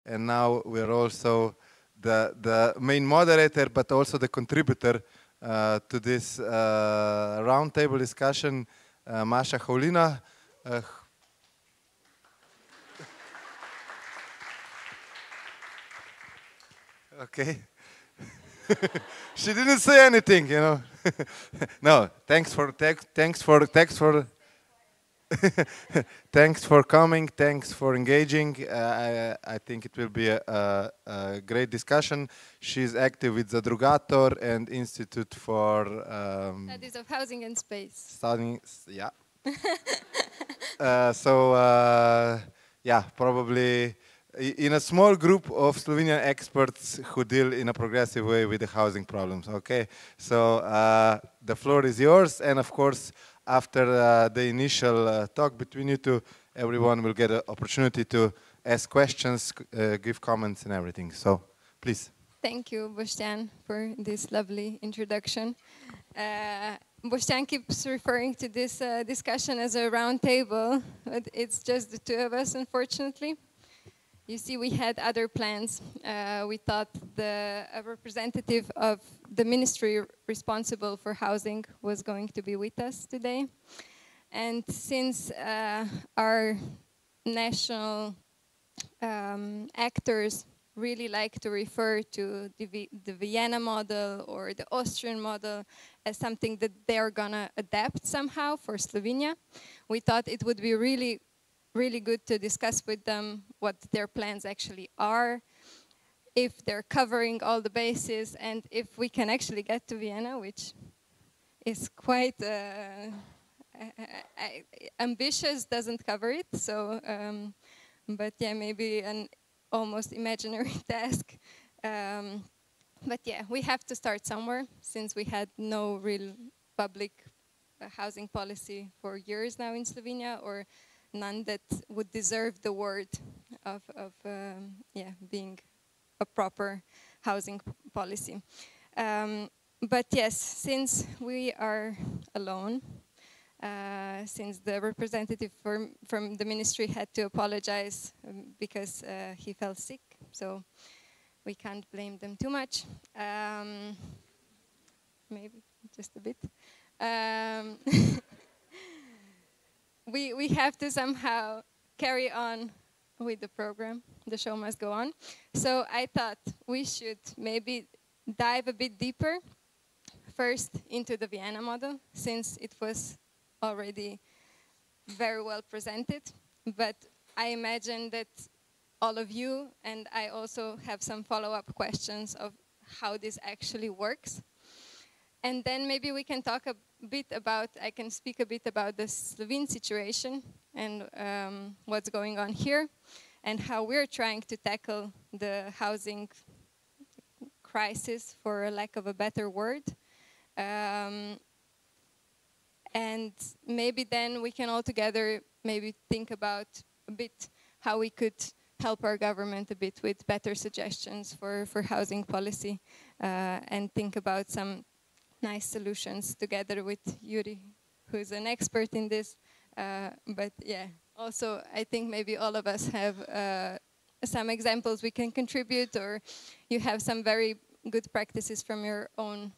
and now we're also the main moderator, but also the contributor to this roundtable discussion, Masha Houlina. Okay. She didn't say anything, you know. No, thanks for thanks for coming. Thanks for engaging. I think it will be a great discussion. She's active with Zadrugator and Institute for Studies of Housing and Space. Studying, yeah. Yeah, probably in a small group of Slovenian experts who deal in a progressive way with the housing problems. Okay, so the floor is yours, and of course, after the initial talk between you two, everyone will get an opportunity to ask questions, give comments, and everything. So, please. Thank you, Boštjan, for this lovely introduction. Boštjan keeps referring to this discussion as a round table, but it's just the two of us, unfortunately. You see, we had other plans. We thought a representative of the ministry responsible for housing was going to be with us today. And since our national actors really like to refer to the Vienna model or the Austrian model as something that they're gonna adapt somehow for Slovenia, we thought it would be really good to discuss with them what their plans actually are, if they're covering all the bases, and if we can actually get to Vienna, which is quite ambitious, doesn't cover it. So, but yeah, maybe an almost imaginary task. But yeah, we have to start somewhere, since we had no real public housing policy for years now in Slovenia, or none that would deserve the word of being a proper housing policy. But yes, since we are alone, since the representative from the ministry had to apologize because he fell sick, so we can't blame them too much. Maybe just a bit. We have to somehow carry on with the program. The show must go on. So I thought we should maybe dive a bit deeper first into the Vienna model, since it was already very well presented. But I imagine that all of you and I also have some follow-up questions of how this actually works. And then maybe we can talk a bit about, I can speak a bit about the Slovene situation and what's going on here and how we're trying to tackle the housing crisis, for a lack of a better word. And maybe then we can all together maybe think about a bit how we could help our government a bit with better suggestions for housing policy and think about some nice solutions together with Yuri, who's an expert in this. But yeah, also I think maybe all of us have some examples we can contribute, or you have some very good practices from your own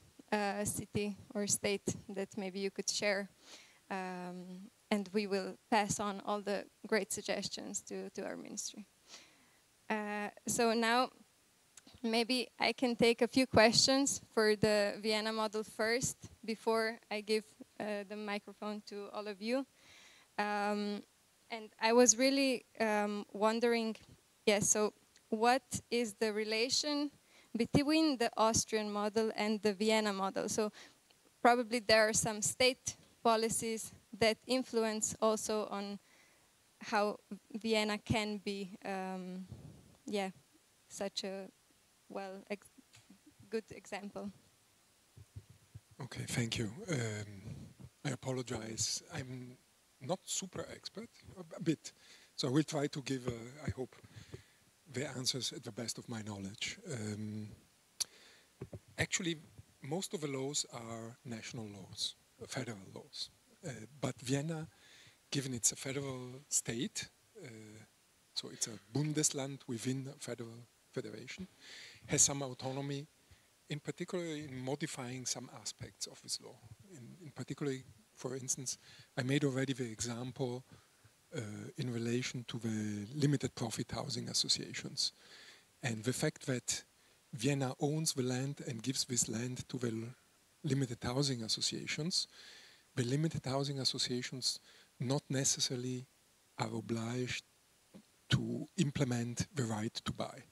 city or state that maybe you could share. And we will pass on all the great suggestions to our ministry. So now, maybe I can take a few questions for the Vienna model first, before I give the microphone to all of you. And I was really wondering, so what is the relation between the Austrian model and the Vienna model? So probably there are some state policies that influence also on how Vienna can be, such a good example. Okay, thank you. I apologize. I'm not super expert, a bit. So I will try to give, I hope, the answers at the best of my knowledge. Actually, most of the laws are national laws, federal laws. But Vienna, given it's a federal state, So it's a Bundesland within a federation, has some autonomy, in particular in modifying some aspects of this law. In particular, for instance, I made already the example in relation to the limited profit housing associations. And the fact that Vienna owns the land and gives this land to the limited housing associations, the limited housing associations not necessarily are obliged to implement the right to buy,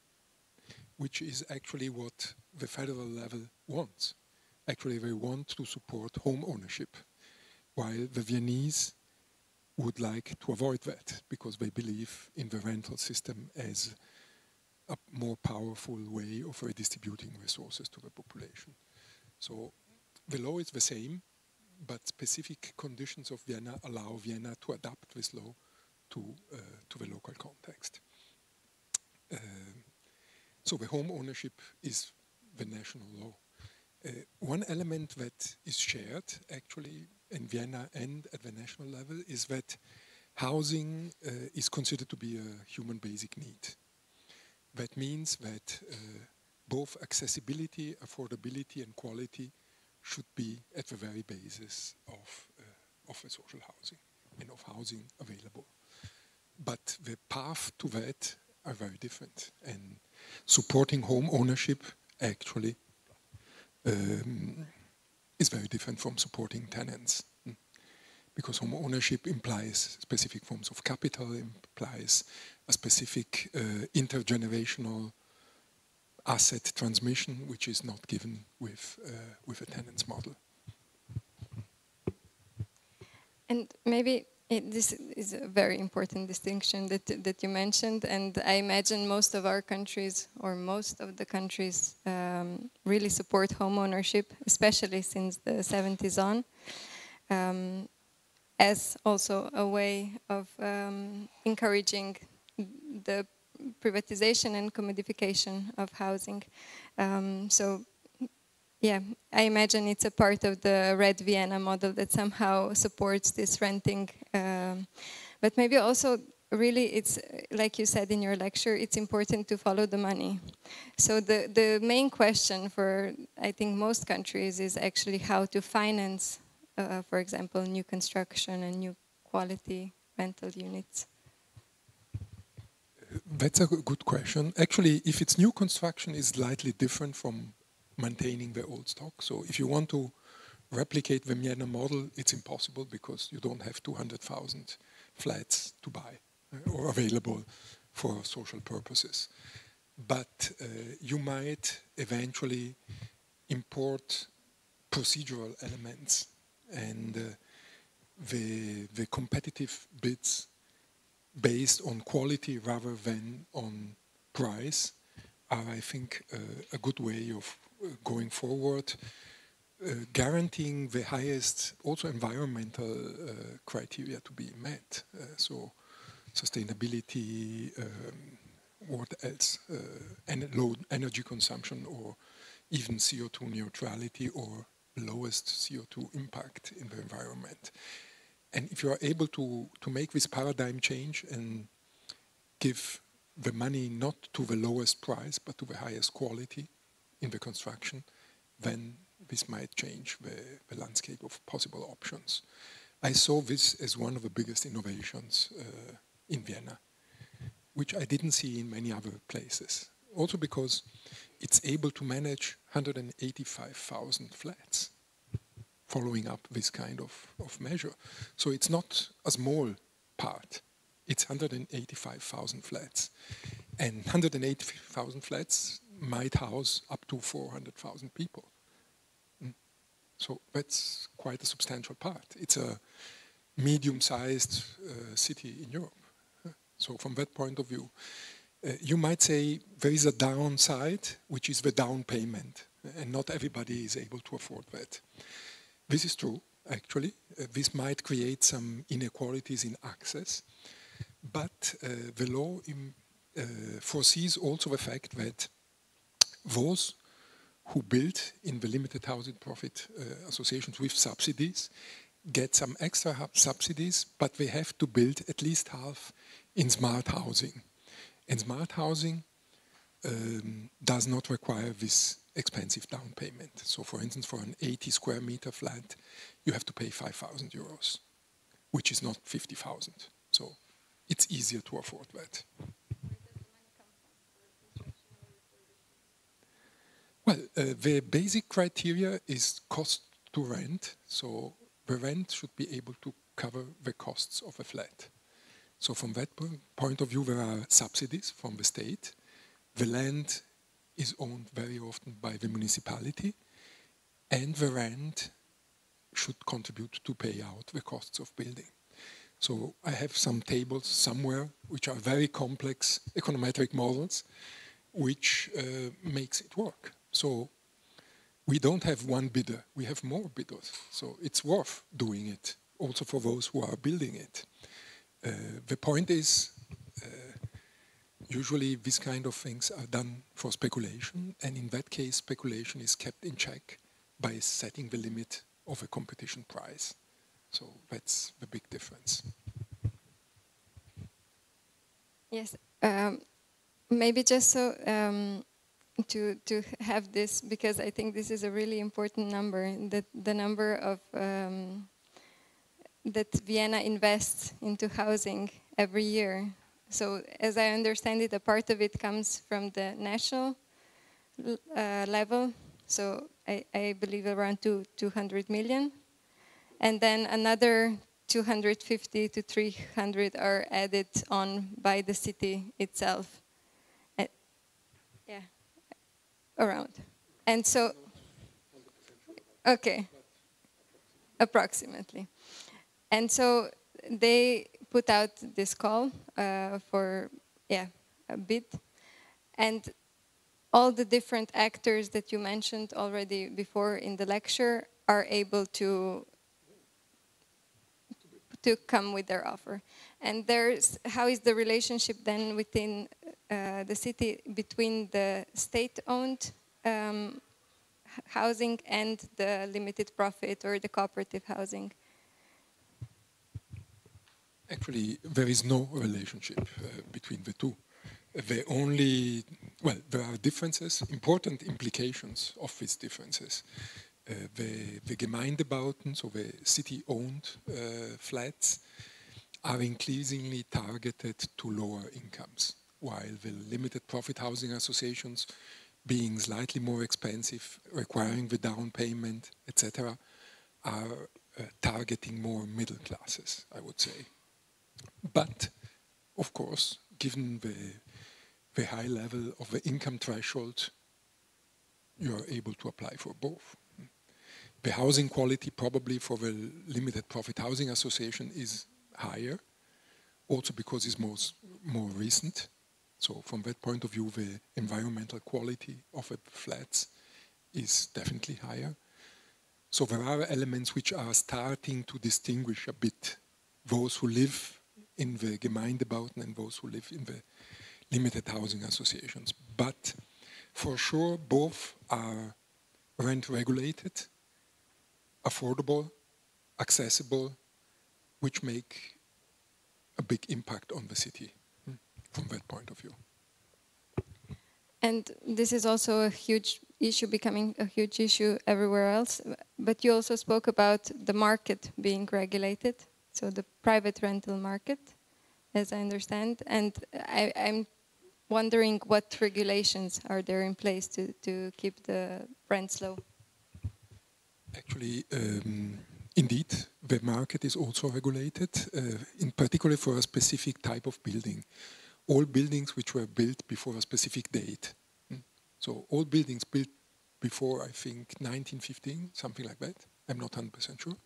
which is actually what the federal level wants. Actually, they want to support home ownership, while the Viennese would like to avoid that because they believe in the rental system as a more powerful way of redistributing resources to the population. So the law is the same, but specific conditions of Vienna allow Vienna to adapt this law to the local context. So the home ownership is the national law. One element that is shared actually in Vienna and at the national level is that housing is considered to be a human basic need. That means that both accessibility, affordability and quality should be at the very basis of a social housing and of housing available. But the path to that are very different, and supporting home ownership actually is very different from supporting tenants, because home ownership implies specific forms of capital, implies a specific intergenerational asset transmission, which is not given with a tenants model. And maybe this is a very important distinction that you mentioned, and I imagine most of our countries, or most of the countries, really support home ownership, especially since the 70s on, as also a way of encouraging the privatization and commodification of housing. So yeah, I imagine it's a part of the Red Vienna model that somehow supports this renting. But maybe also, really, it's like you said in your lecture, it's important to follow the money. So the main question for, I think, most countries is actually how to finance, for example, new construction and new quality rental units. That's a good question. Actually, if it's new construction, it's slightly different from maintaining the old stock. So if you want to replicate the Vienna model, it's impossible because you don't have 200,000 flats to buy or available for social purposes. But you might eventually import procedural elements, and the competitive bids based on quality rather than on price are, I think, a good way of going forward, guaranteeing the highest also environmental criteria to be met. So sustainability, what else, and low energy consumption, or even CO2 neutrality or lowest CO2 impact in the environment. And if you are able to make this paradigm change and give the money not to the lowest price, but to the highest quality in the construction, then this might change the landscape of possible options. I saw this as one of the biggest innovations in Vienna, which I didn't see in many other places. Also because it's able to manage 185,000 flats, following up this kind of measure. So it's not a small part. It's 185,000 flats. And 180,000 flats might house up to 400,000 people. So that's quite a substantial part. It's a medium-sized city in Europe. So from that point of view, you might say there is a downside, which is the down payment, and not everybody is able to afford that. This is true, actually. This might create some inequalities in access, but the law foresees also the fact that those who build in the limited housing profit associations with subsidies get some extra subsidies, but they have to build at least half in smart housing. And smart housing does not require this expensive down payment. So for instance, for an 80 square meter flat, you have to pay 5,000 euros, which is not 50,000. So it's easier to afford that. Well, the basic criteria is cost to rent. So the rent should be able to cover the costs of a flat. So from that point of view, there are subsidies from the state. The land is owned very often by the municipality, and the rent should contribute to pay out the costs of building. So I have some tables somewhere which are very complex econometric models which makes it work. So we don't have one bidder, we have more bidders. So it's worth doing it, also for those who are building it. The point is, usually these kind of things are done for speculation, and in that case, speculation is kept in check by setting the limit of a competition price. So that's the big difference. Yes, maybe just so to have this, because I think this is a really important number, that the number of that Vienna invests into housing every year. So as I understand it, a part of it comes from the national level. So I believe around 200 million. And then another 250 to 300 are added on by the city itself. Yeah, around. And so, okay, approximately. And so they put out this call for a bid, and all the different actors that you mentioned already before in the lecture are able to come with their offer. And how is the relationship then within the city between the state-owned housing and the limited profit or the cooperative housing? Actually, there is no relationship between the two. There are differences, important implications of these differences. The Gemeindebauten, so the city-owned flats, are increasingly targeted to lower incomes, while the limited profit housing associations, being slightly more expensive, requiring the down payment, etc., are targeting more middle classes, I would say. But, of course, given the high level of the income threshold, you are able to apply for both. The housing quality probably for the limited profit housing association is higher, also because it's more recent. So from that point of view, the environmental quality of the flats is definitely higher. So there are elements which are starting to distinguish a bit those who live in the Gemeindebauten and those who live in the limited housing associations. But for sure, both are rent regulated, affordable, accessible, which make a big impact on the city from that point of view. And this is also a huge issue, becoming a huge issue everywhere else. But you also spoke about the market being regulated, so the private rental market, as I understand. And I'm wondering what regulations are there in place to keep the rents low? Actually, indeed, the market is also regulated, in particular for a specific type of building. All buildings which were built before a specific date. So all buildings built before, I think, 1915, something like that. I'm not 100% sure.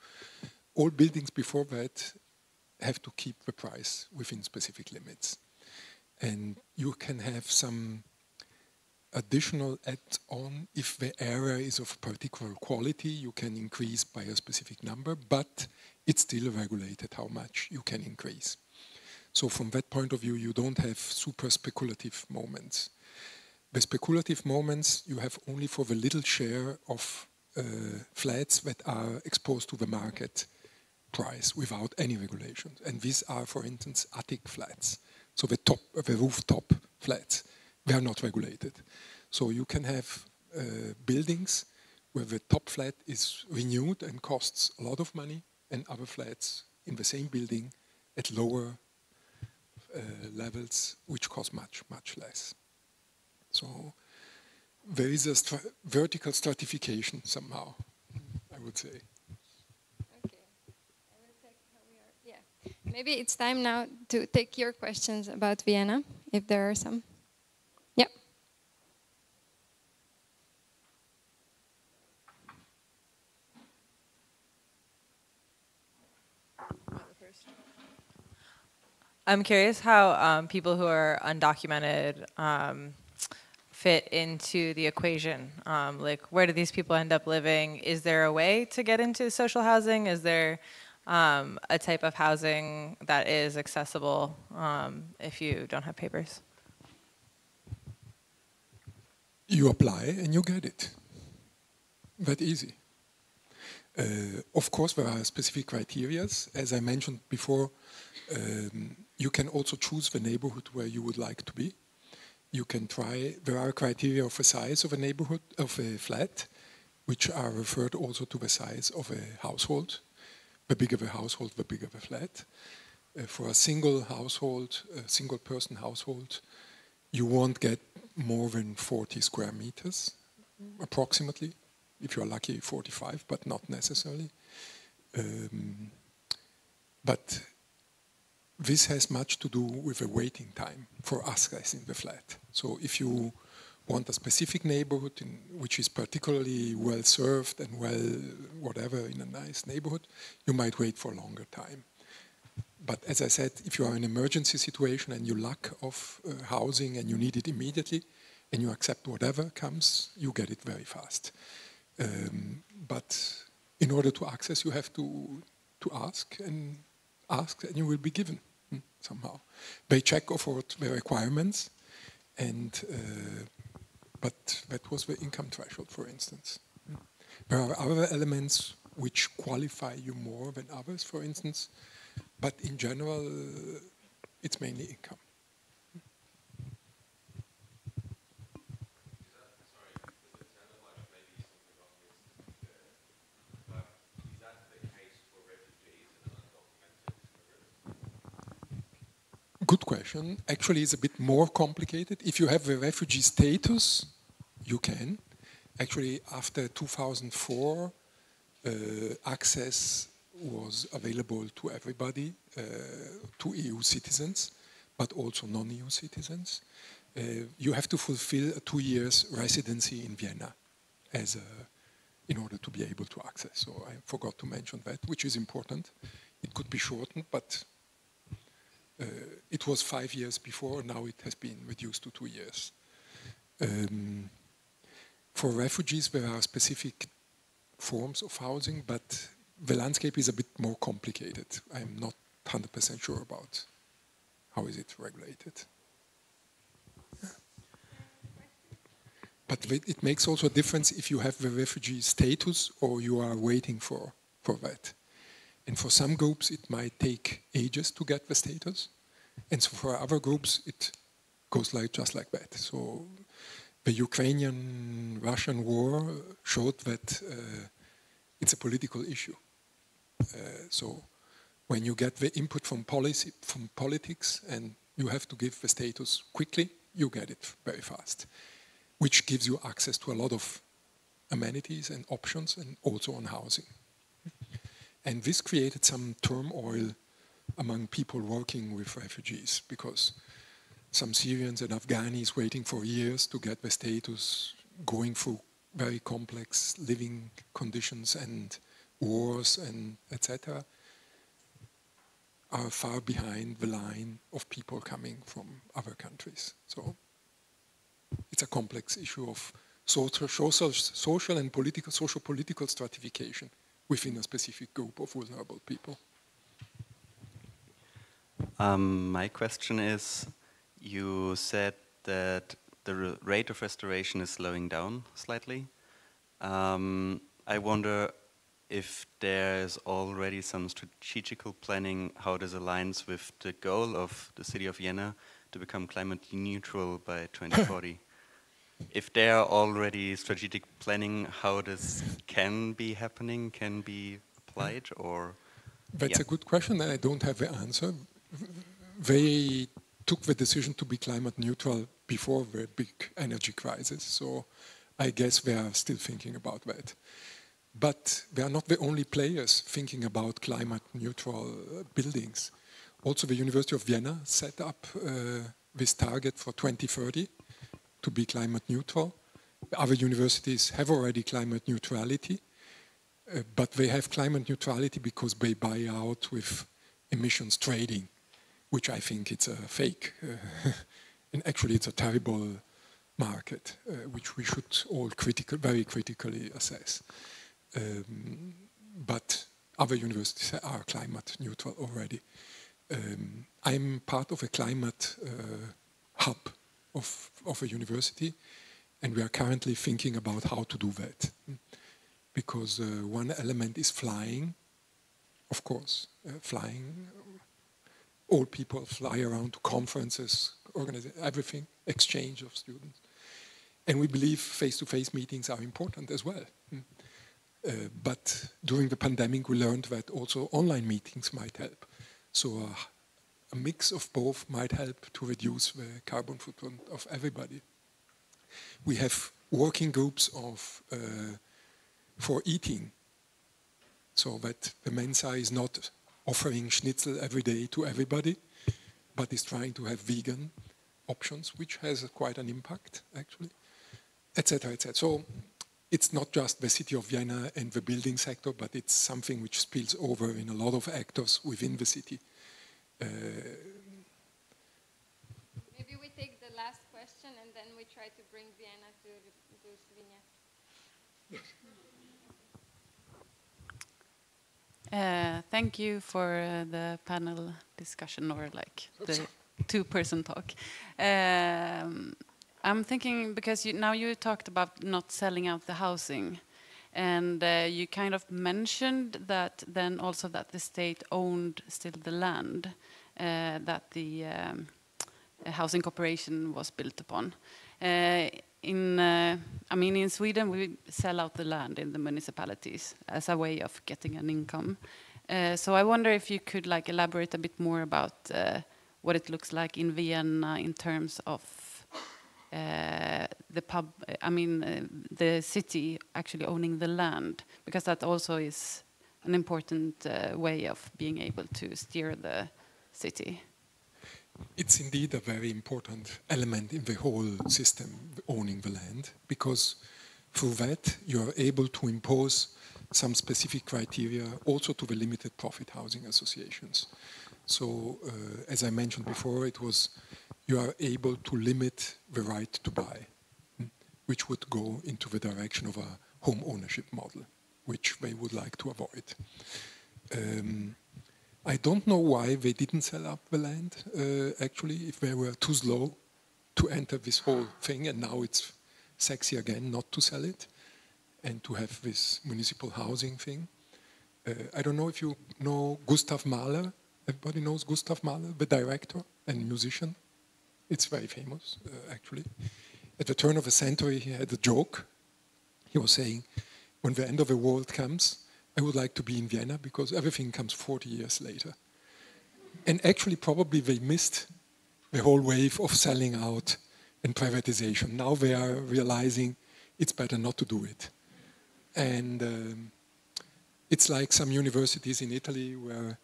All buildings before that have to keep the price within specific limits. And you can have some additional add-on. If the area is of particular quality, you can increase by a specific number, but it's still regulated how much you can increase. So from that point of view, you don't have super speculative moments. The speculative moments you have only for the little share of flats that are exposed to the market price without any regulations. And these are, for instance, attic flats. So the rooftop flats. They are not regulated. So you can have buildings where the top flat is renewed and costs a lot of money, and other flats in the same building at lower levels, which cost much, much less. So there is a vertical stratification somehow, I would say. Okay, I will check how we are. Yeah, maybe it's time now to take your questions about Vienna, if there are some. Yeah. I'm curious how people who are undocumented fit into the equation. Like, where do these people end up living? Is there a way to get into social housing? Is there a type of housing that is accessible if you don't have papers? You apply and you get it. That easy. Of course, there are specific criteria. As I mentioned before, you can also choose the neighborhood where you would like to be. You can try, there are criteria of the size of a neighborhood, of a flat, which are referred also to the size of a household. The bigger the household, the bigger the flat. For a single household, a single person household, you won't get more than 40 square meters, approximately. If you're lucky, 45, but not necessarily. But this has much to do with the waiting time for accessing the flat. So if you want a specific neighborhood which is particularly well served and well whatever in a nice neighborhood, you might wait for a longer time. But as I said, if you are in an emergency situation and you lack of housing and you need it immediately and you accept whatever comes, you get it very fast. But in order to access, you have to ask and you will be given somehow. They check, of course, the requirements, and but that was the income threshold, for instance. There are other elements which qualify you more than others, for instance, but in general, it's mainly income. Good question. Actually, it's a bit more complicated. If you have the refugee status, you can. Actually, after 2004, access was available to everybody, to EU citizens, but also non-EU citizens. You have to fulfill a 2 years residency in Vienna in order to be able to access. So I forgot to mention that, which is important. It could be shortened, but it was 5 years before, now it has been reduced to 2 years. For refugees, there are specific forms of housing, but the landscape is a bit more complicated. I'm not 100% sure about how is it regulated. Yeah. But it makes also a difference if you have the refugee status or you are waiting for that. And for some groups, it might take ages to get the status. And so for other groups, it goes just like that. So the Ukrainian-Russian war showed that it's a political issue. So when you get the input from politics and you have to give the status quickly, you get it very fast, which gives you access to a lot of amenities and options and also on housing. And this created some turmoil among people working with refugees, because some Syrians and Afghanis waiting for years to get the status, going through very complex living conditions and wars and etc., are far behind the line of people coming from other countries. So it's a complex issue of social and social-political stratification within a specific group of vulnerable people. My question is, you said that the rate of restoration is slowing down slightly. I wonder if there is already some strategical planning how this aligns with the goal of the city of Vienna to become climate neutral by 2040. If there are already strategic planning, how this can be happening, can be applied, or? That's a good question, and I don't have the answer. They took the decision to be climate neutral before the big energy crisis, so I guess they are still thinking about that. But they are not the only players thinking about climate neutral buildings. Also, the University of Vienna set up this target for 2030 to be climate neutral. Other universities have already climate neutrality, but they have climate neutrality because they buy out with emissions trading, which I think it's a fake. And actually it's a terrible market, which we should all very critically assess. But other universities are climate neutral already. I'm part of a climate hub of a university, and we are currently thinking about how to do that. Because one element is flying, of course, flying. All people fly around to conferences, organize everything, exchange of students. And we believe face-to-face meetings are important as well. But during the pandemic, we learned that also online meetings might help. So a mix of both might help to reduce the carbon footprint of everybody. We have working groups for eating, so that the Mensa is not offering schnitzel every day to everybody, but is trying to have vegan options, which has quite an impact, actually, etc., etc. So it's not just the city of Vienna and the building sector, but it's something which spills over in a lot of actors within the city. Maybe we take the last question and then we try to bring Vienna to Slovenia. Thank you for the panel discussion, or like the two-person talk. I'm thinking, because now you talked about not selling out the housing, and you kind of mentioned that then also that the state owned still the land that the housing corporation was built upon. I mean, in Sweden, we sell out the land in the municipalities as a way of getting an income. So I wonder if you could like elaborate a bit more about what it looks like in Vienna in terms of the city actually owning the land, because that also is an important way of being able to steer the city. It's indeed a very important element in the whole system, owning the land, because through that you are able to impose some specific criteria also to the limited profit housing associations. So, as I mentioned before, you are able to limit the right to buy, which would go into the direction of a home ownership model, which they would like to avoid. I don't know why they didn't sell up the land, actually, if they were too slow to enter this whole thing, and now it's sexy again not to sell it and to have this municipal housing thing. I don't know if you know Gustav Mahler. Everybody knows Gustav Mahler, the director and musician. It's very famous, actually. At the turn of the century, he had a joke. He was saying, when the end of the world comes, I would like to be in Vienna because everything comes 40 years later. And actually, probably they missed the whole wave of selling out and privatization. Now they are realizing it's better not to do it. And it's like some universities in Italy where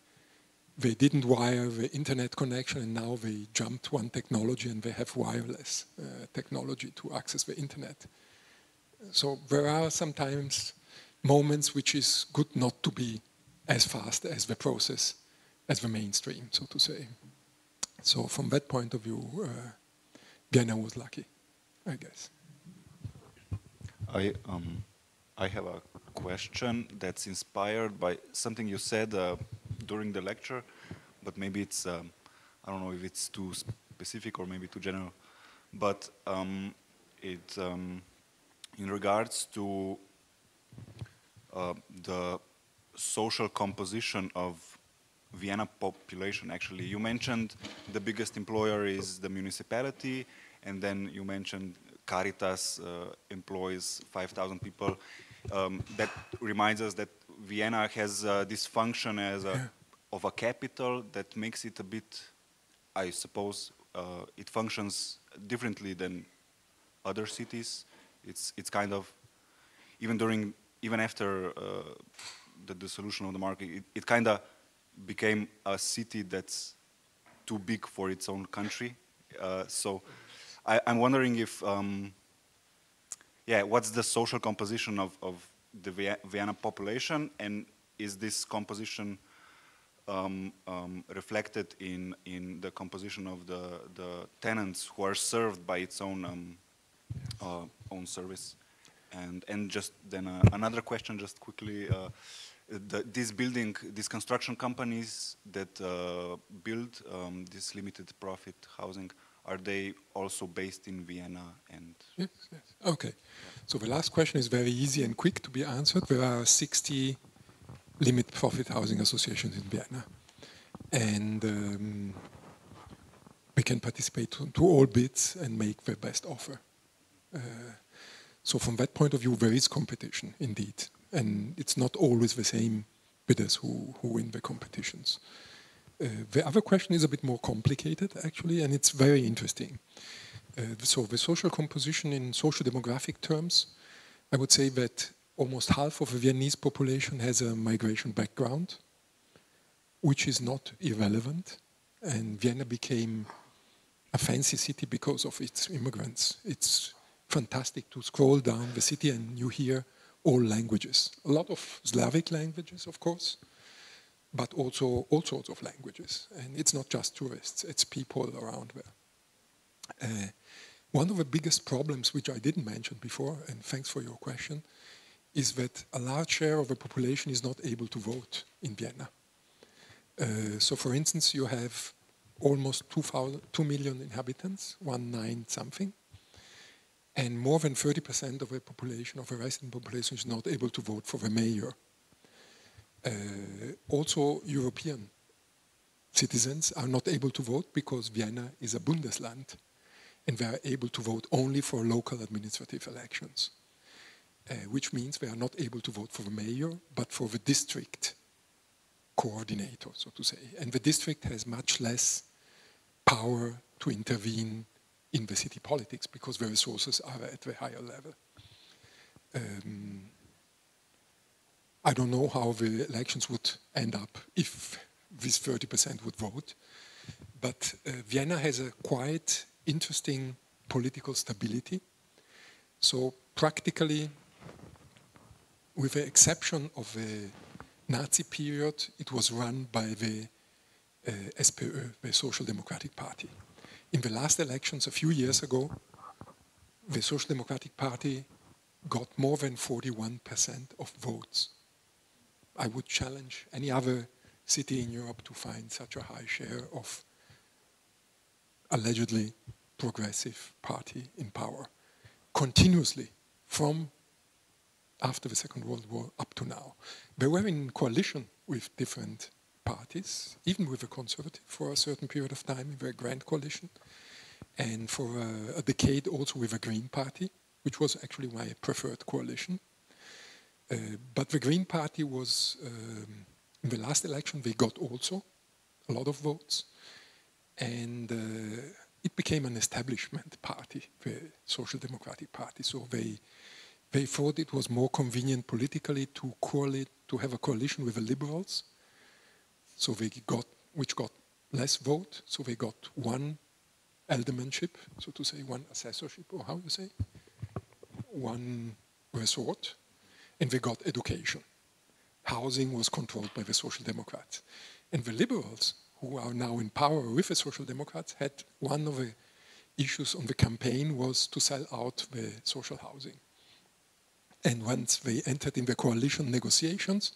they didn't wire the internet connection, and now they jumped one technology and they have wireless technology to access the internet. So there are sometimes moments which is good not to be as fast as the process, as the mainstream, so to say. So from that point of view, Vienna was lucky, I guess. I have a question that's inspired by something you said during the lecture, but maybe it's, I don't know if it's too specific or maybe too general, but in regards to the social composition of Vienna population, actually. You mentioned the biggest employer is the municipality, and then you mentioned Caritas employs 5,000 people. That reminds us that Vienna has this function as of a capital that makes it a bit, I suppose, it functions differently than other cities. It's kind of, even after the dissolution of the market, it kind of became a city that's too big for its own country. So I'm wondering if, what's the social composition of the Vienna population, and is this composition reflected in the composition of the tenants who are served by its own own service? And just then another question, just quickly. These construction companies that build this limited profit housing, are they also based in Vienna? And yes. Okay. So the last question is very easy and quick to be answered. There are 60 limit profit housing associations in Vienna, and we can participate to all bids and make the best offer. So from that point of view, there is competition indeed, and it's not always the same bidders who win the competitions. The other question is a bit more complicated, actually, and it's very interesting. So the social composition in social demographic terms, I would say that almost half of the Viennese population has a migration background, which is not irrelevant, and Vienna became a fancy city because of its immigrants. It's fantastic to scroll down the city and you hear all languages. A lot of Slavic languages, of course, but also all sorts of languages. And it's not just tourists, it's people around there. One of the biggest problems, which I didn't mention before, and thanks for your question, is that a large share of the population is not able to vote in Vienna. So for instance, you have almost 2 million inhabitants, 19 something, and more than 30% of the population, of the resident population, is not able to vote for the mayor. Also, European citizens are not able to vote because Vienna is a Bundesland, and they are able to vote only for local administrative elections, which means they are not able to vote for the mayor, but for the district coordinator, so to say. And the district has much less power to intervene in the city politics because the resources are at the higher level. I don't know how the elections would end up if this 30% would vote, but Vienna has a quite interesting political stability. So practically, with the exception of the Nazi period, it was run by the SPÖ, the Social Democratic Party. In the last elections a few years ago, the Social Democratic Party got more than 41% of votes. I would challenge any other city in Europe to find such a high share of allegedly progressive party in power, continuously from after the Second World War up to now. They were in coalition with different parties, even with the Conservative for a certain period of time, in the Grand Coalition, and for a decade also with the Green Party, which was actually my preferred coalition. But the Green Party was, in the last election, they got also a lot of votes, and it became an establishment party, the Social Democratic Party. So they thought it was more convenient politically to have a coalition with the Liberals, so which got less vote, so they got one aldermanship, so to say, one assessorship, or how you say, one resort, and they got education. Housing was controlled by the Social Democrats. And the Liberals, who are now in power with the Social Democrats, had one of the issues on the campaign was to sell out the social housing. And once they entered in the coalition negotiations,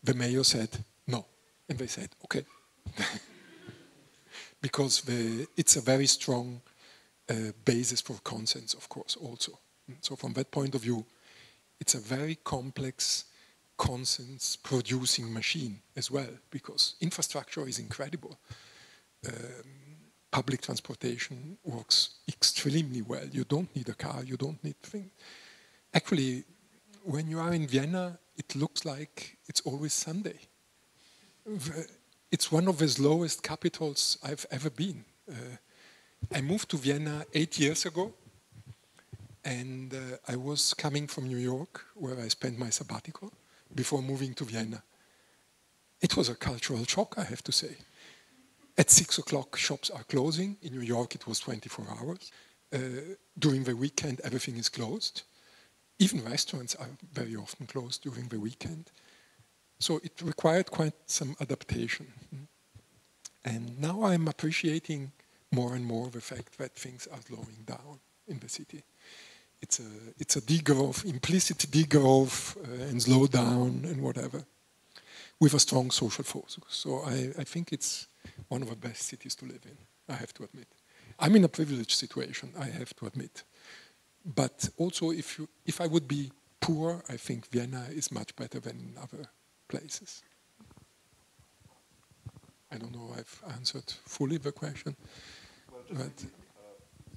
the mayor said no. And they said, okay. Because it's a very strong basis for consents, of course, also. So from that point of view, it's a very complex consensus-producing machine as well, because infrastructure is incredible. Public transportation works extremely well. You don't need a car, you don't need things. Actually, when you are in Vienna, it looks like it's always Sunday. It's one of the slowest capitals I've ever been. I moved to Vienna 8 years ago, and I was coming from New York, where I spent my sabbatical, before moving to Vienna. It was a cultural shock, I have to say. At 6 o'clock, shops are closing. In New York, it was 24 hours. During the weekend, everything is closed. Even restaurants are very often closed during the weekend. So it required quite some adaptation. And now I'm appreciating more and more the fact that things are slowing down in the city. It's a degrowth, implicit degrowth, and slow down and whatever, with a strong social focus. So I think it's one of the best cities to live in, I have to admit. I'm in a privileged situation, I have to admit. But also, if I would be poor, I think Vienna is much better than in other places. I don't know if I've answered fully the question. Well, but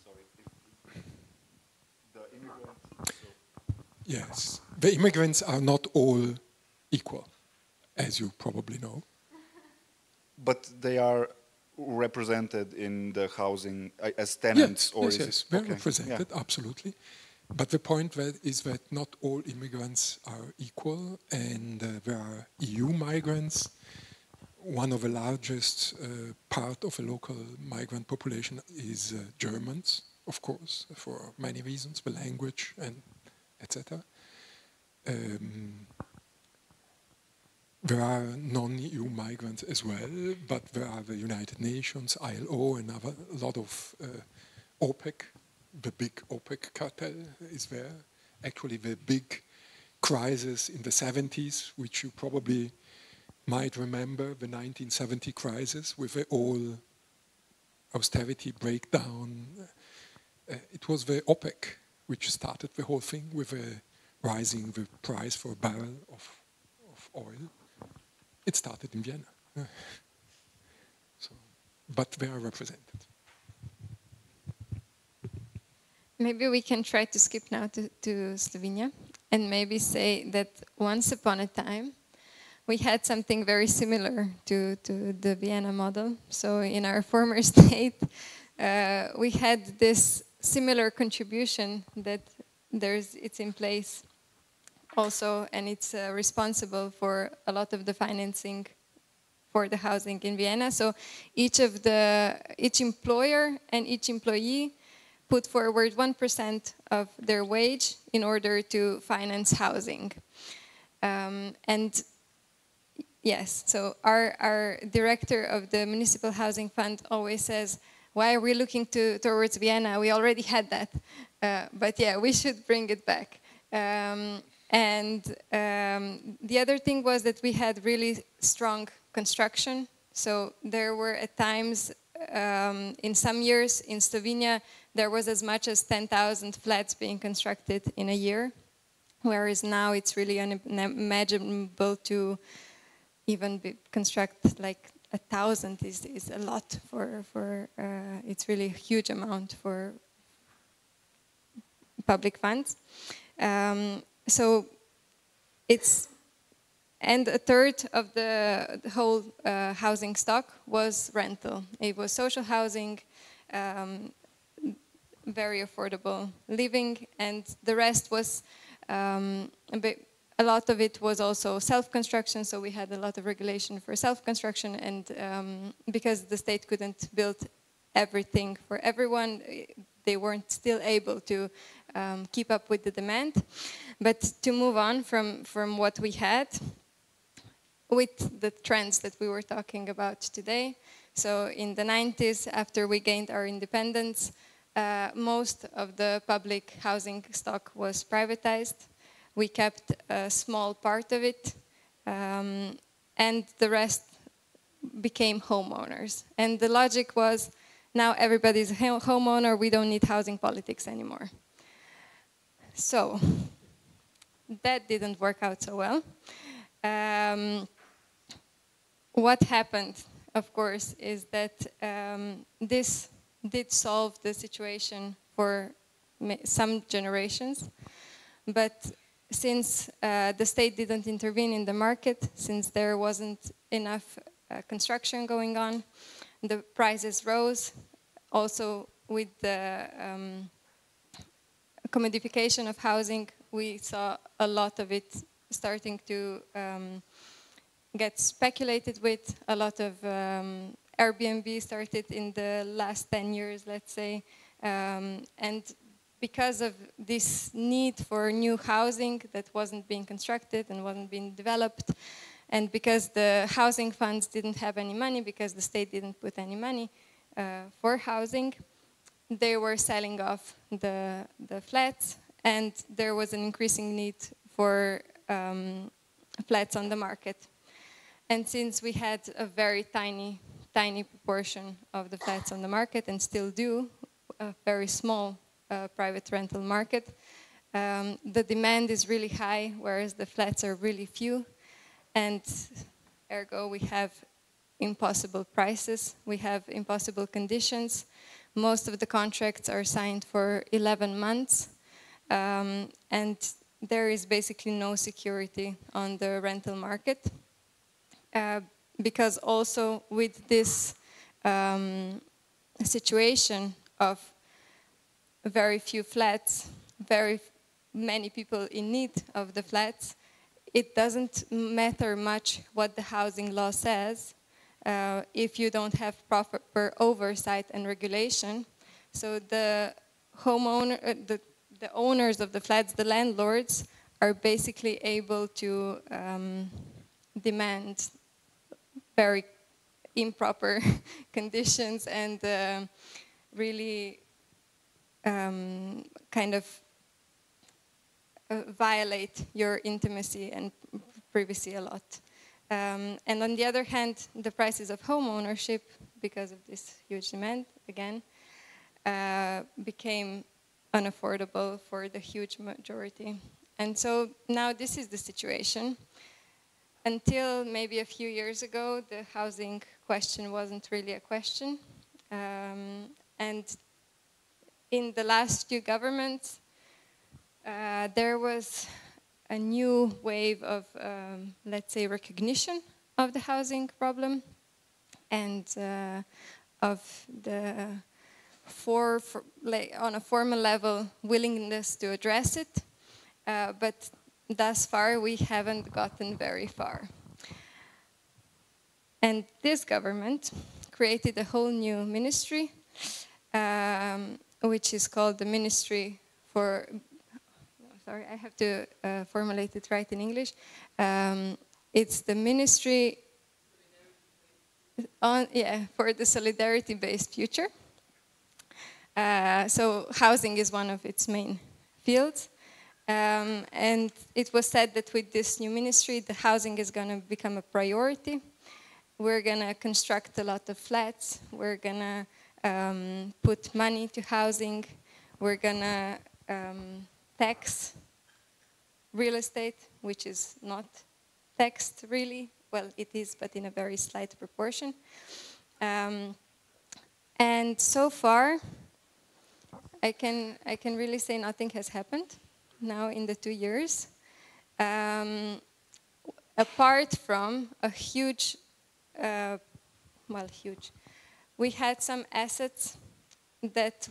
sorry, the immigrants. Yes, the immigrants are not all equal, as you probably know. But they are represented in the housing as tenants, Yes, or yes, is yes, it? they're Okay. represented, Yeah. absolutely. But the point is that not all immigrants are equal, and there are EU migrants. One of the largest part of the local migrant population is Germans, of course, for many reasons, the language and etc. There are non-EU migrants as well, but there are the United Nations, ILO, and a lot of OPEC. The big OPEC cartel is there. Actually, the big crisis in the 70s, which you probably might remember, the 1970 crisis with the oil austerity breakdown. It was the OPEC which started the whole thing with rising the price for a barrel of oil. It started in Vienna. But they are represented. Maybe we can try to skip now to Slovenia and maybe say that once upon a time we had something very similar to the Vienna model. So in our former state, we had this similar contribution that it's in place also, and it's responsible for a lot of the financing for the housing in Vienna. So each employer and each employee put forward 1% of their wage in order to finance housing. And yes, so our director of the Municipal Housing Fund always says, why are we looking towards Vienna? We already had that. But yeah, we should bring it back. And the other thing was that we had really strong construction. So there were at times, in some years in Slovenia, there was as much as 10,000 flats being constructed in a year, whereas now it's really unimaginable to even construct like 1,000 is a lot for it's really a huge amount for public funds. So it's, and a third of the whole housing stock was rental. It was social housing, very affordable living, and the rest was a lot of it was also self-construction. So we had a lot of regulation for self-construction, and because the state couldn't build everything for everyone, they weren't still able to keep up with the demand. But to move on from what we had with the trends that we were talking about today. So in the 90s, after we gained our independence, most of the public housing stock was privatized. We kept a small part of it, and the rest became homeowners. And the logic was, now everybody's a homeowner, we don't need housing politics anymore. So that didn't work out so well. What happened, of course, is that this did solve the situation for some generations, but since the state didn't intervene in the market, since there wasn't enough construction going on, the prices rose. Also, with the commodification of housing, we saw a lot of it starting to get speculated with. A lot of Airbnb started in the last 10 years, let's say. And because of this need for new housing that wasn't being constructed and wasn't being developed, and because the housing funds didn't have any money, because the state didn't put any money for housing, they were selling off the flats, and there was an increasing need for flats on the market. And since we had a very tiny proportion of the flats on the market, and still do, a very small private rental market, the demand is really high, whereas the flats are really few, and ergo we have impossible prices, we have impossible conditions. Most of the contracts are signed for 11 months, and there is basically no security on the rental market. Because also with this situation of very few flats, very many people in need of the flats, it doesn't matter much what the housing law says if you don't have proper oversight and regulation. So the owners of the flats, the landlords, are basically able to demand very improper conditions and really kind of violate your intimacy and privacy a lot. And on the other hand, the prices of home ownership, because of this huge demand, again, became unaffordable for the huge majority. And so now this is the situation. Until maybe a few years ago, the housing question wasn't really a question. And in the last few governments, there was a new wave of, let's say, recognition of the housing problem and of the, on a formal level, willingness to address it. But thus far, we haven't gotten very far. And this government created a whole new ministry, which is called the Ministry for, sorry, I have to formulate it right in English. It's the Ministry for the Solidarity-Based Future. So housing is one of its main fields. And it was said that with this new ministry, the housing is going to become a priority. We're going to construct a lot of flats. We're going to put money to housing. We're going to tax real estate, which is not taxed really. Well, it is, but in a very slight proportion. And so far, I can really say nothing has happened now in the 2 years, apart from a huge, we had some assets that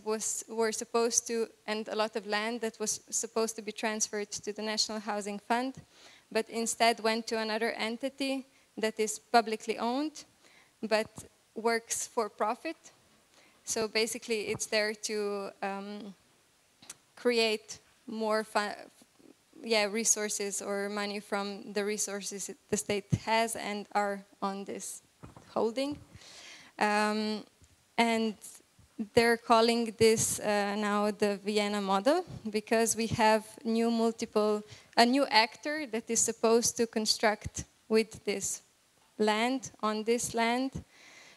were supposed to, and a lot of land that was supposed to be transferred to the National Housing Fund, but instead went to another entity that is publicly owned, but works for profit. So basically it's there to create more resources or money from the resources the state has and are on this holding. And they're calling this now the Vienna model, because we have a new actor that is supposed to construct with this land, on this land.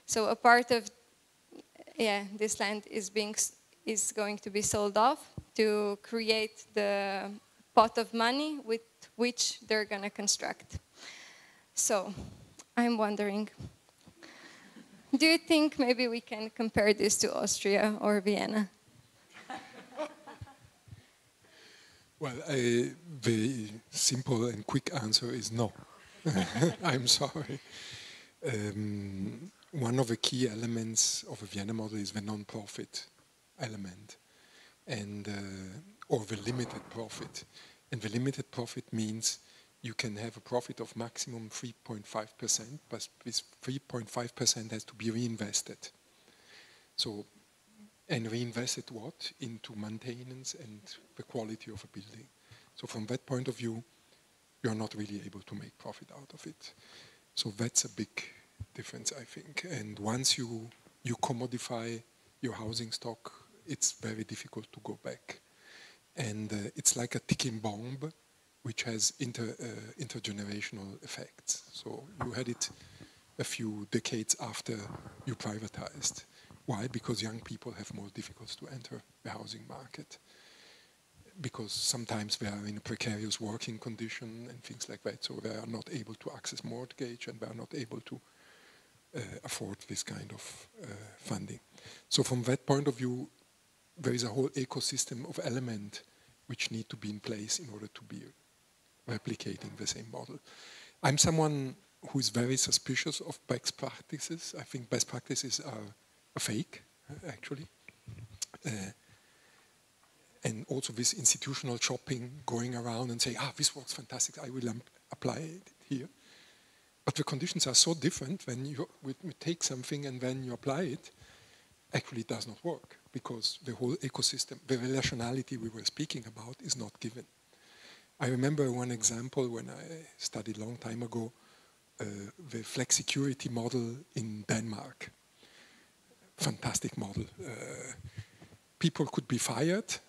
So a part of this land is going to be sold off to create the pot of money with which they're going to construct. So, I'm wondering, do you think maybe we can compare this to Austria or Vienna? Well, the simple and quick answer is no. I'm sorry. One of the key elements of a Vienna model is the non-profit element, and or the limited profit. And the limited profit means you can have a profit of maximum 3.5%, but this 3.5% has to be reinvested. So, and reinvested what? Into maintenance and the quality of a building. So from that point of view, you're not really able to make profit out of it. So that's a big difference, I think. And once you commodify your housing stock, it's very difficult to go back. And it's like a ticking bomb, which has intergenerational effects. So you had it a few decades after you privatized. Why? Because young people have more difficulties to enter the housing market. Because sometimes they are in a precarious working condition and things like that, so they are not able to access mortgage and they are not able to afford this kind of funding. So from that point of view, there is a whole ecosystem of elements which need to be in place in order to be replicating the same model. I'm someone who is very suspicious of best practices. I think best practices are a fake, actually. And also this institutional shopping, going around and say, this works fantastic, I will apply it here. But the conditions are so different when you take something and then you apply it, actually it does not work, because the whole ecosystem, the relationality we were speaking about is not given. I remember one example when I studied a long time ago, the flexicurity model in Denmark. Fantastic model. People could be fired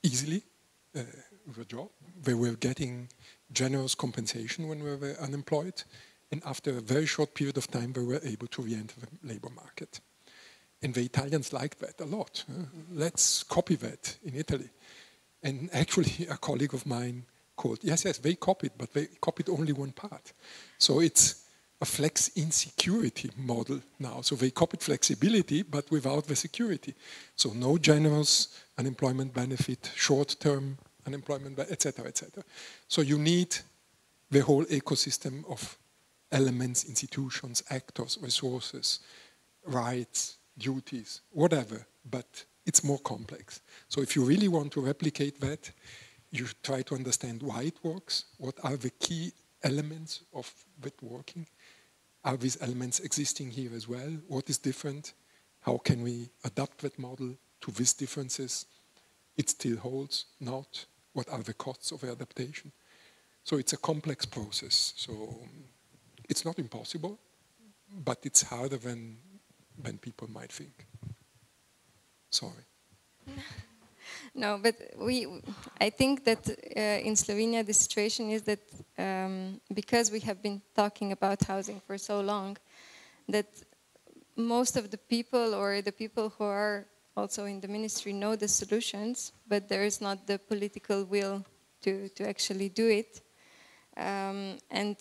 easily with a job. They were getting generous compensation when they were unemployed, and after a very short period of time they were able to re-enter the labor market. And the Italians liked that a lot. Let's copy that in Italy. And actually a colleague of mine called, yes, they copied, but they copied only one part. So it's a flex insecurity model now. So they copied flexibility, but without the security. So no generous unemployment benefit, short-term unemployment, etc., etc. So you need the whole ecosystem of elements, institutions, actors, resources, rights, duties, whatever, but it's more complex. So if you really want to replicate that, you should try to understand why it works, what are the key elements of that working, are these elements existing here as well, what is different, how can we adapt that model to these differences, it still holds, not, what are the costs of the adaptation. So it's a complex process, so it's not impossible, but it's harder than people might think. Sorry. No, but I think that in Slovenia the situation is that because we have been talking about housing for so long, that most of the people or the people who are also in the ministry know the solutions, but there is not the political will to actually do it. And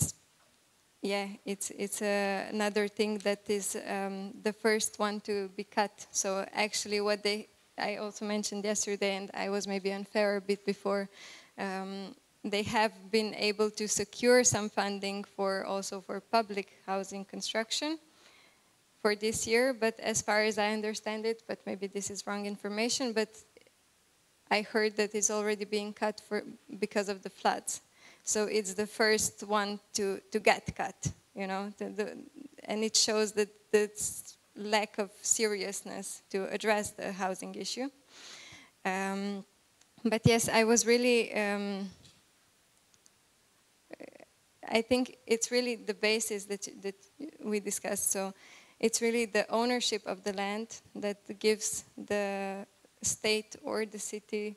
yeah, it's another thing that is the first one to be cut. So actually what I also mentioned yesterday, and I was maybe unfair a bit before, they have been able to secure some funding also for public housing construction for this year, but as far as I understand it, but maybe this is wrong information, but I heard that it's already being cut because of the floods. So it's the first one to get cut, you know, and it shows that that's lack of seriousness to address the housing issue. But yes, I was really, I think it's really the basis that we discussed. So it's really the ownership of the land that gives the state or the city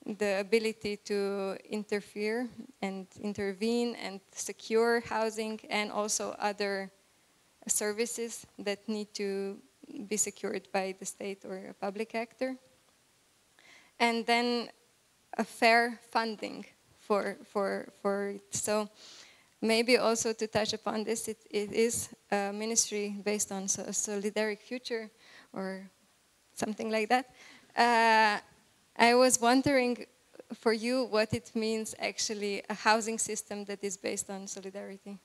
the ability to interfere and intervene and secure housing and also other services that need to be secured by the state or a public actor. And then a fair funding for it. So maybe also to touch upon this, it is a ministry based on a solidaric future or something like that. I was wondering for you what it means actually a housing system that is based on solidarity.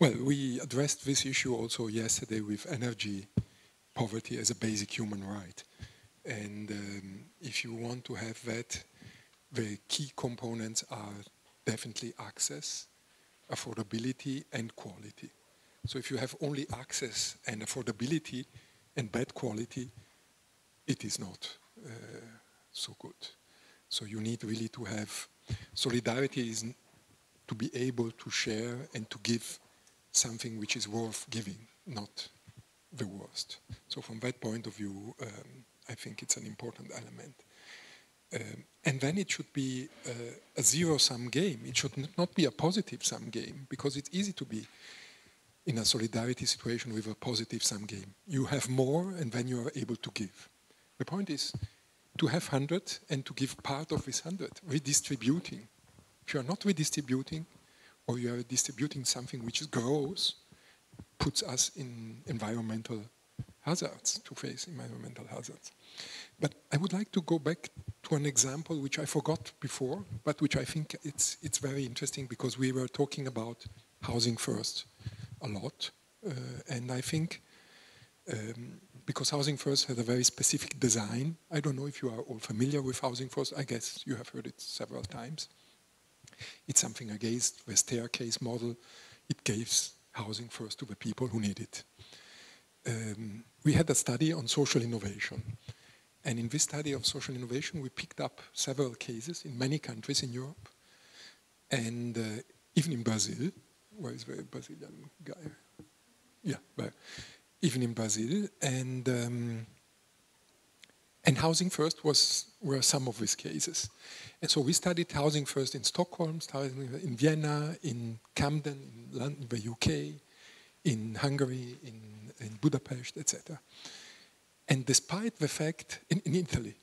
Well, we addressed this issue also yesterday with energy poverty as a basic human right. And if you want to have that, the key components are definitely access, affordability, and quality. So if you have only access and affordability and bad quality, it is not so good. So you need really to have, solidarity is to be able to share and to give something which is worth giving, not the worst. So from that point of view, I think it's an important element. And then it should be a zero-sum game. It should not be a positive-sum game, because it's easy to be in a solidarity situation with a positive-sum game. You have more, and then you are able to give. The point is to have 100 and to give part of this 100, redistributing. If you are not redistributing, or you are distributing something which is gross, puts us in environmental hazards, to face environmental hazards. But I would like to go back to an example which I forgot before, but which I think it's very interesting, because we were talking about housing first a lot. And I think because housing first has a very specific design. I don't know if you are all familiar with housing first. I guess you have heard it several times. It's something against the staircase model. It gives housing first to the people who need it. We had a study on social innovation. And in this study of social innovation, we picked up several cases in many countries in Europe. And even in Brazil, where is the Brazilian guy? Yeah, well, even in Brazil. And housing first were some of these cases. And so we studied housing first in Stockholm, in Vienna, in Camden, in London, the UK, in Hungary, in Budapest, etc. And despite the fact, in Italy,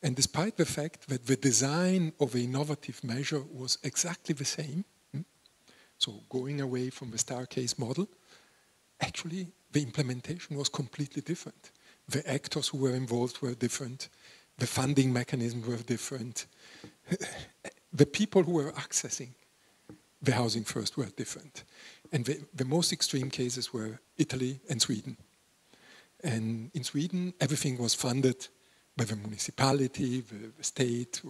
and despite the fact that the design of an innovative measure was exactly the same, so going away from the staircase model, actually the implementation was completely different. The actors who were involved were different. The funding mechanisms were different. The people who were accessing the housing first were different. And the most extreme cases were Italy and Sweden. And in Sweden, everything was funded by the municipality, the state,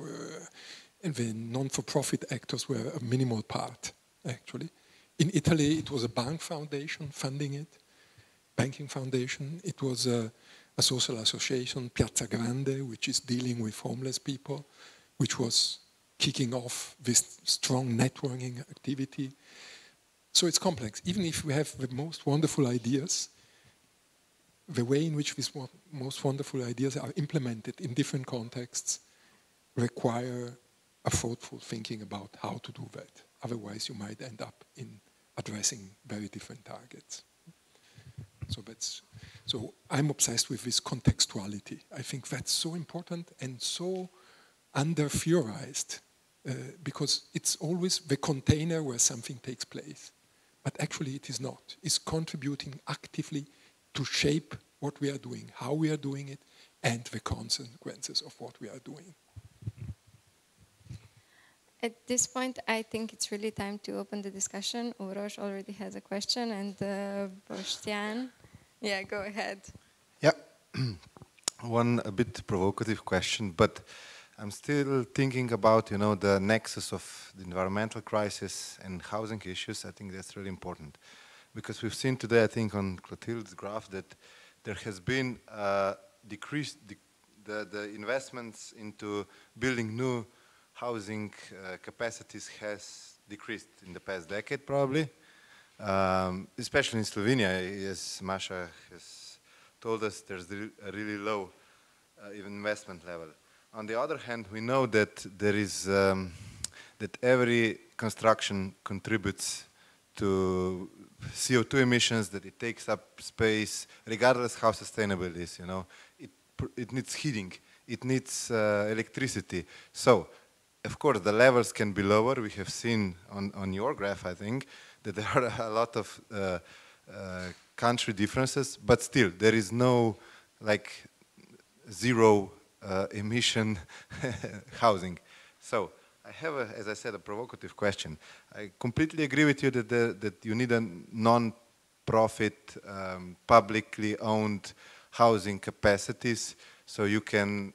and the non-for-profit actors were a minimal part, actually. In Italy, it was a bank foundation funding it, banking foundation. It was a social association, Piazza Grande, which is dealing with homeless people, which was kicking off this strong networking activity. So it's complex. Even if we have the most wonderful ideas, the way in which these most wonderful ideas are implemented in different contexts require a thoughtful thinking about how to do that. Otherwise, you might end up in addressing very different targets. So I'm obsessed with this contextuality. I think that's so important and so under-theorized because it's always the container where something takes place. But actually it is not. It's contributing actively to shape what we are doing, how we are doing it, and the consequences of what we are doing. At this point, I think it's really time to open the discussion. Uroš already has a question, and Boštjan. Yeah, go ahead. Yeah, one a bit provocative question, but I'm still thinking about, you know, the nexus of the environmental crisis and housing issues. I think that's really important. Because we've seen today, I think, on Clotilde's graph that there has been decreased, the investments into building new housing capacities has decreased in the past decade, probably. Especially in Slovenia, as Masha has told us, there's a really low investment level. On the other hand, we know that there is, that every construction contributes to CO2 emissions, that it takes up space, regardless how sustainable it is, you know. It needs heating, it needs electricity. So, of course, the levels can be lower. We have seen on your graph, I think, that there are a lot of country differences, but still, there is no like zero emission housing. So I have, as I said, a provocative question. I completely agree with you that you need a non-profit, publicly owned housing capacities, so you can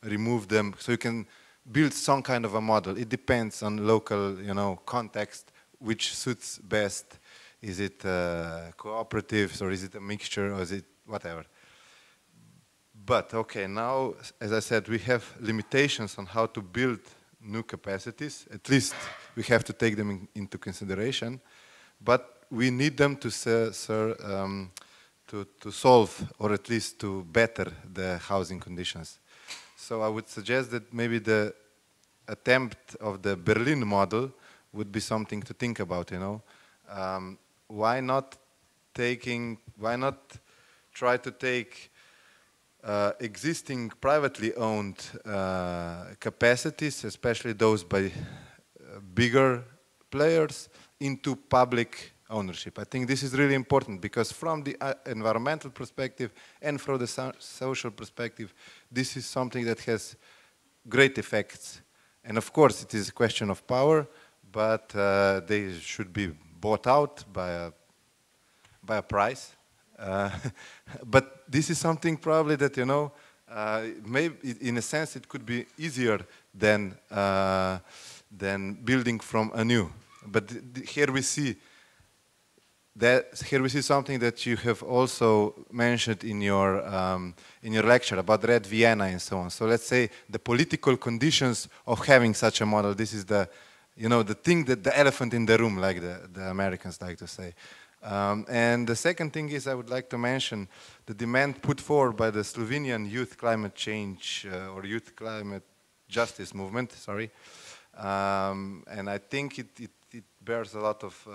remove them, so you can build some kind of a model. It depends on local, context, which suits best. Is it cooperatives, or is it a mixture, or is it whatever? But okay, now, as I said, we have limitations on how to build new capacities. At least we have to take them into consideration. But we need them to solve, or at least to better the housing conditions. So I would suggest that maybe the attempt of the Berlin model would be something to think about, Why not try to take existing privately owned capacities, especially those by bigger players, into public ownership. I think this is really important, because from the environmental perspective and from the social perspective, this is something that has great effects. And of course, it is a question of power, but they should be bought out by a price. But this is something probably that, maybe in a sense it could be easier than building from anew. But here we see something that you have also mentioned in your lecture about Red Vienna and so on. So let's say the political conditions of having such a model. This is the thing, that the elephant in the room, like the Americans like to say. And the second thing is, I would like to mention the demand put forward by the Slovenian youth climate change or youth climate justice movement. Sorry, and I think it bears a lot of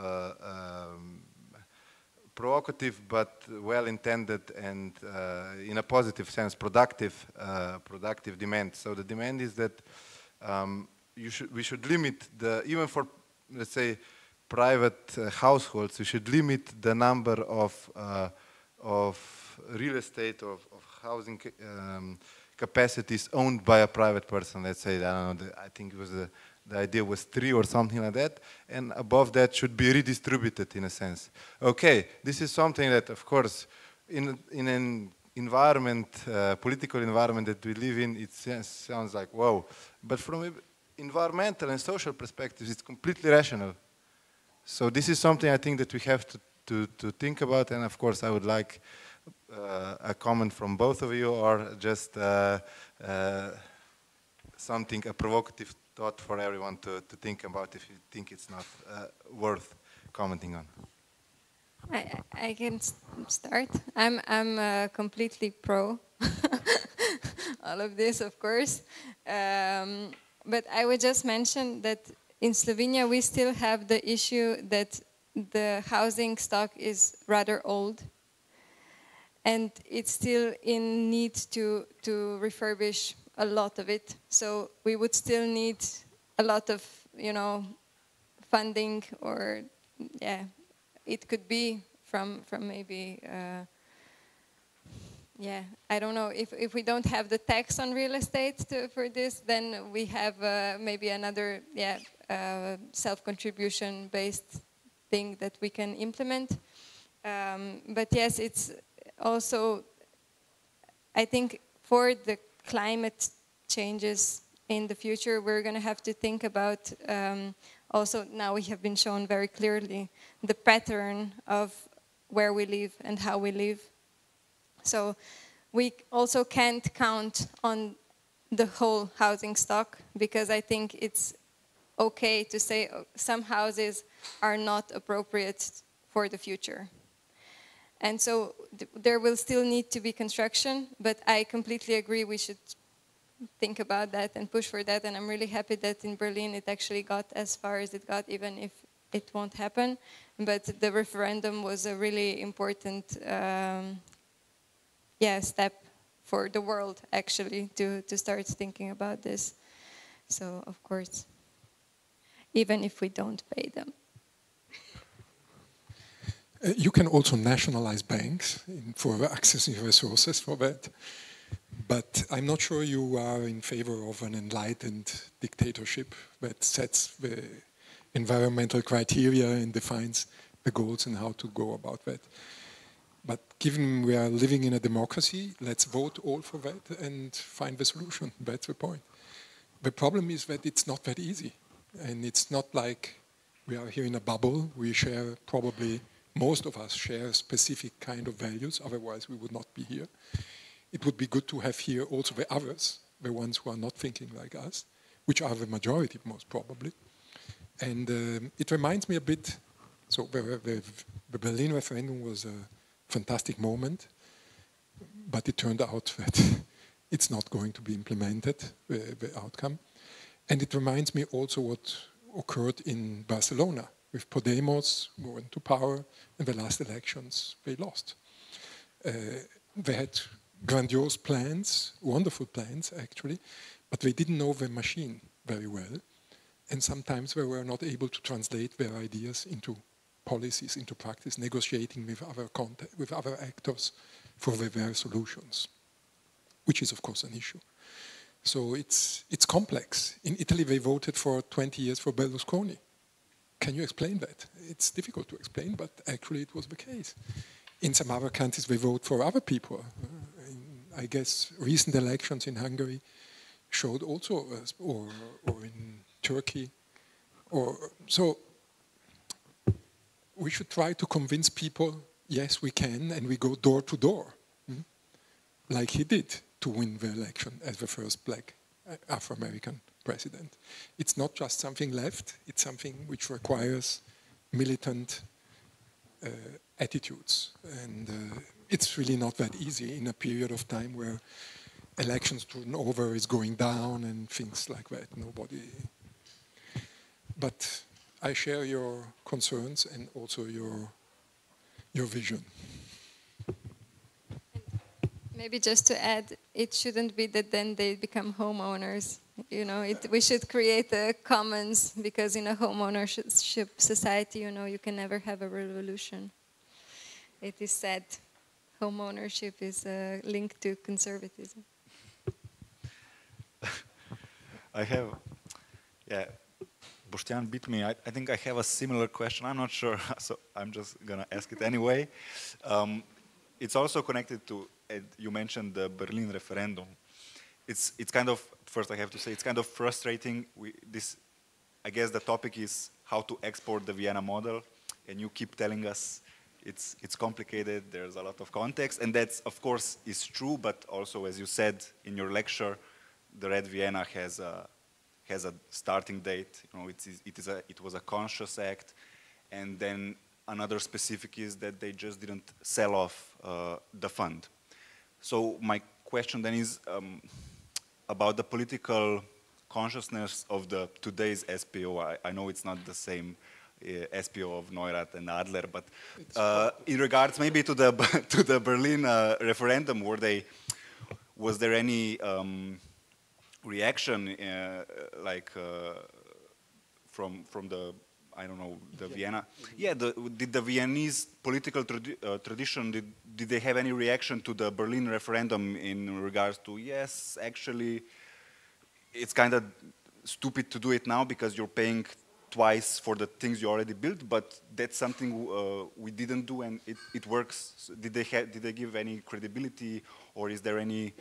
provocative but well-intended and, in a positive sense, productive demand. So the demand is that we should limit even for, let's say, private households, we should limit the number of real estate, of housing capacities owned by a private person. Let's say, I don't know, I think it was the idea was 3 or something like that, and above that should be redistributed in a sense. Okay, this is something that, of course, in an environment, political environment that we live in, it sounds like, whoa. But from environmental and social perspectives, it's completely rational. So this is something I think that we have to think about, and of course I would like a comment from both of you, or just something, a provocative thought for everyone to think about if you think it's not worth commenting on. I can start. I'm completely pro all of this, of course, but I would just mention that in Slovenia we still have the issue that the housing stock is rather old, and it's still in need to refurbish a lot of it. So we would still need a lot of, funding, or it could be from maybe, I don't know, if we don't have the tax on real estate for this, then we have maybe another self-contribution based thing that we can implement. But yes, it's also, I think, for the climate changes in the future, we're going to have to think about also, now we have been shown very clearly the pattern of where we live and how we live. So we also can't count on the whole housing stock, because I think it's okay to say some houses are not appropriate for the future. And so there will still need to be construction, but I completely agree we should think about that and push for that. And I'm really happy that in Berlin it actually got as far as it got, even if it won't happen. But the referendum was a really important step for the world, actually, to start thinking about this. So, of course, even if we don't pay them. You can also nationalize banks for accessing resources for that. But I'm not sure you are in favor of an enlightened dictatorship that sets the environmental criteria and defines the goals and how to go about that. But given we are living in a democracy, let's vote all for that and find the solution. That's the point. The problem is that it's not that easy. And it's not like we are here in a bubble. We share probably, most of us share specific kind of values, otherwise we would not be here. It would be good to have here also the others, the ones who are not thinking like us, which are the majority most probably. And it reminds me a bit, so the Berlin referendum was a fantastic moment, but it turned out that it's not going to be implemented, the outcome. And it reminds me also what occurred in Barcelona with Podemos going to power. In the last elections, they lost. They had grandiose plans, wonderful plans actually, but they didn't know the machine very well. And sometimes they were not able to translate their ideas into policies, into practice, negotiating with other actors for their solutions, which is of course an issue. So it's complex. In Italy, they voted for 20 years for Berlusconi. Can you explain that? It's difficult to explain, but actually it was the case. In some other countries, they vote for other people. I guess recent elections in Hungary showed also, or in Turkey. So we should try to convince people, yes, we can, and we go door to door, like he did to win the election as the first black Afro-American president. It's not just something left, it's something which requires militant attitudes. And it's really not that easy in a period of time where elections turnover is going down and things like that. But I share your concerns and also your vision. Maybe just to add, it shouldn't be that then they become homeowners. You know, we should create a commons, because in a homeownership society, you know, you can never have a revolution. It is said homeownership is linked to conservatism. I have, Boštjan beat me. I think I have a similar question. I'm not sure, so I'm just gonna ask it anyway. It's also connected to, you mentioned the Berlin referendum. It's kind of, first I have to say, it's kind of frustrating. I guess the topic is how to export the Vienna model, and you keep telling us it's complicated, there's a lot of context, and that's, of course, is true, but also, as you said in your lecture, the Red Vienna has a starting date. You know, it was a conscious act, and then another specific is that they just didn't sell off the fund. So my question then is about the political consciousness of the today's SPO. I know it's not the same SPO of Neurath and Adler, but in regards maybe to the Berlin referendum, was there any reaction from the, I don't know, the Vienna? Yeah, did the Viennese political tradition, did they have any reaction to the Berlin referendum in regards to, yes, actually, it's kind of stupid to do it now because you're paying twice for the things you already built, but that's something we didn't do and it works. Did they give any credibility, or is there any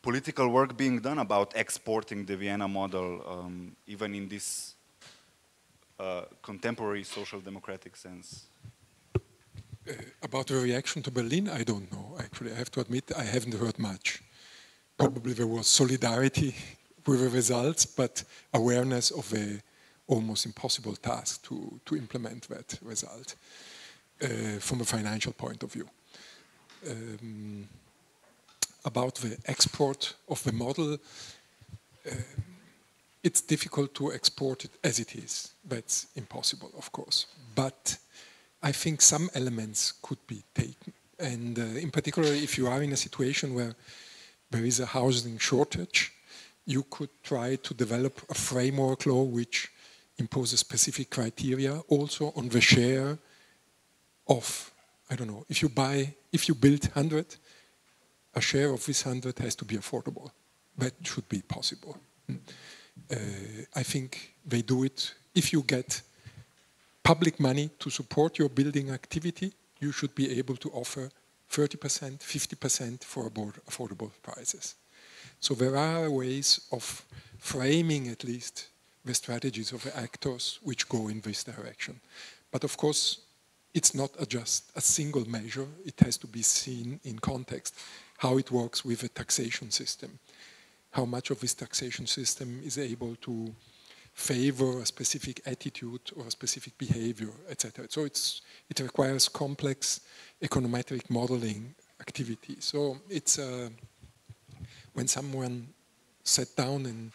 political work being done about exporting the Vienna model, even in this contemporary social democratic sense? About the reaction to Berlin, I don't know, actually. I have to admit, I haven't heard much. Probably there was solidarity with the results, but awareness of the almost impossible task to implement that result from a financial point of view. About the export of the model, it's difficult to export it as it is. That's impossible, of course. But I think some elements could be taken. And in particular, if you are in a situation where there is a housing shortage, you could try to develop a framework law which imposes specific criteria also on the share of, I don't know, if you build 100, a share of this 100 has to be affordable. That should be possible. I think they do it. If you get public money to support your building activity, you should be able to offer 30%, 50% for affordable prices. So there are ways of framing at least the strategies of the actors which go in this direction. But of course, it's not just a single measure. It has to be seen in context, how it works with a taxation system, how much of this taxation system is able to favor a specific attitude or a specific behavior, etc. So it requires complex econometric modeling activity. So it's when someone sat down and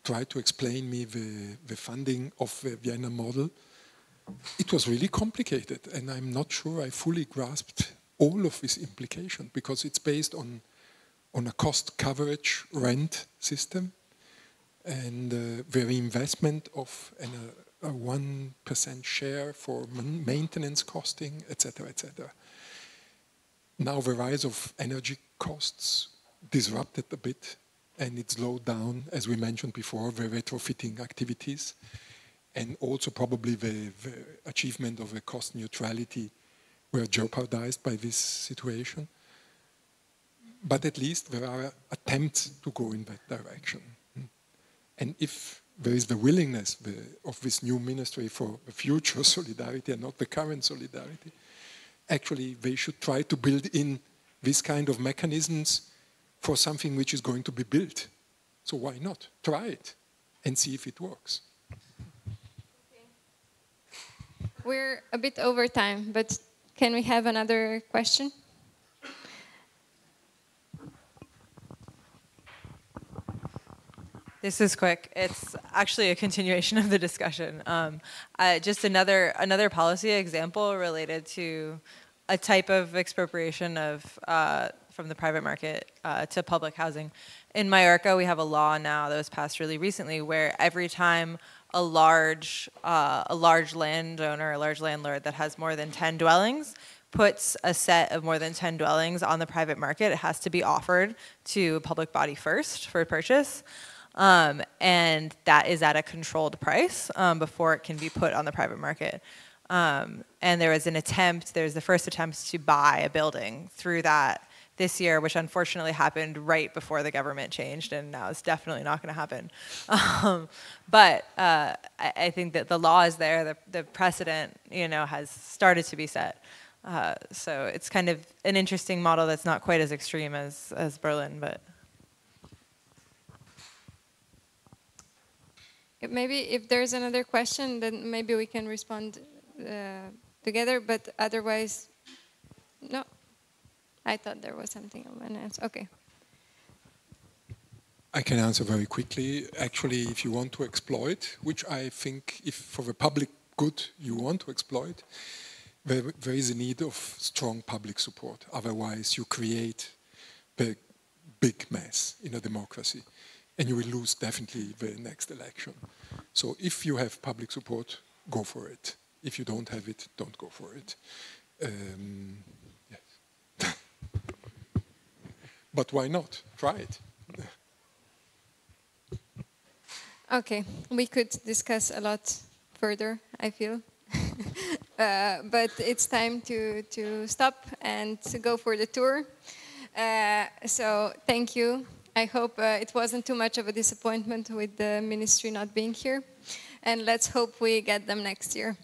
tried to explain me the funding of the Vienna model, it was really complicated, and I'm not sure I fully grasped all of this implication, because it's based on a cost coverage rent system and the reinvestment of a 1% share for maintenance costing, etc., etc. Now the rise of energy costs disrupted a bit, and it slowed down, as we mentioned before, the retrofitting activities, and also probably the achievement of a cost neutrality were jeopardized by this situation. But at least there are attempts to go in that direction. And if there is the willingness of this new ministry for the future solidarity and not the current solidarity, actually they should try to build in this kind of mechanisms for something which is going to be built. So why not? Try it and see if it works. We're a bit over time, but can we have another question? This is quick. It's actually a continuation of the discussion. Just another policy example related to a type of expropriation of from the private market to public housing. In Mallorca, we have a law now that was passed really recently where every time a large landowner, a large landlord that has more than 10 dwellings puts a set of more than 10 dwellings on the private market, it has to be offered to a public body first for purchase. And that is at a controlled price before it can be put on the private market. And there was there's the first attempt to buy a building through that this year, which unfortunately happened right before the government changed, and now it's definitely not going to happen. But I think that the law is there, the precedent, has started to be set. So it's kind of an interesting model that's not quite as extreme as Berlin, but. Maybe if there's another question, then maybe we can respond together, but otherwise, no. I thought there was something on my answer. Okay. I can answer very quickly. Actually, if you want to exploit, which I think if for the public good you want to exploit, there is a need of strong public support. Otherwise, you create the big mess in a democracy, and you will lose definitely the next election. So if you have public support, go for it. If you don't have it, don't go for it. Yes. But why not? Try it. Okay, we could discuss a lot further, I feel. But it's time to stop and to go for the tour. So thank you. I hope it wasn't too much of a disappointment with the ministry not being here. And let's hope we get them next year.